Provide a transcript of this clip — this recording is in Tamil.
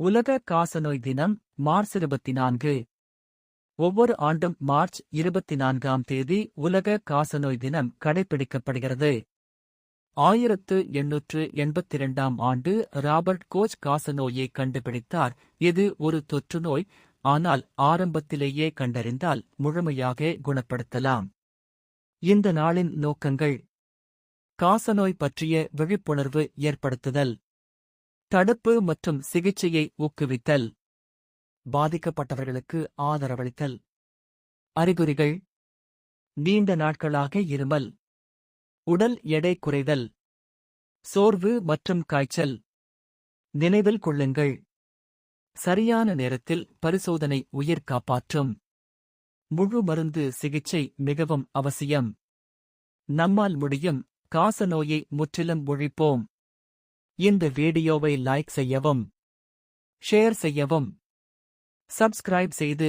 உலக காசநோய் தினம் மார்ச் 24. ஒவ்வொரு ஆண்டும் மார்ச் 24ஆம் தேதி உலக காசநோய் தினம் கடைபிடிக்கப்படுகிறது. 1882ஆம் ஆண்டு ராபர்ட் கோச் காசநோயை கண்டுபிடித்தார். இது ஒரு தொற்றுநோய், ஆனால் ஆரம்பத்திலேயே கண்டறிந்தால் முழுமையாக குணப்படுத்தலாம். இந்த நாளின் நோக்கங்கள்: காசநோய் பற்றிய விழிப்புணர்வு ஏற்படுத்துதல், தடுப்பு மற்றும் சிகிச்சையை ஊக்குவித்தல், பாதிக்கப்பட்டவர்களுக்கு ஆதரவளித்தல். அறிகுறிகள்: நீண்ட நாட்களாக இருமல், உடல் எடை குறைதல், சோர்வு மற்றும் காய்ச்சல். நினைவில் கொள்ளுங்கள், சரியான நேரத்தில் பரிசோதனை உயிர் காப்பாற்றும். முழு மருந்து சிகிச்சை மிகவும் அவசியம். நம்மால் முடியும். காசநோயை முற்றிலும் ஒழிப்போம். இந்த வீடியோவை லைக் செய்யவும், ஷேர் செய்யவும், சப்ஸ்கிரைப் செய்து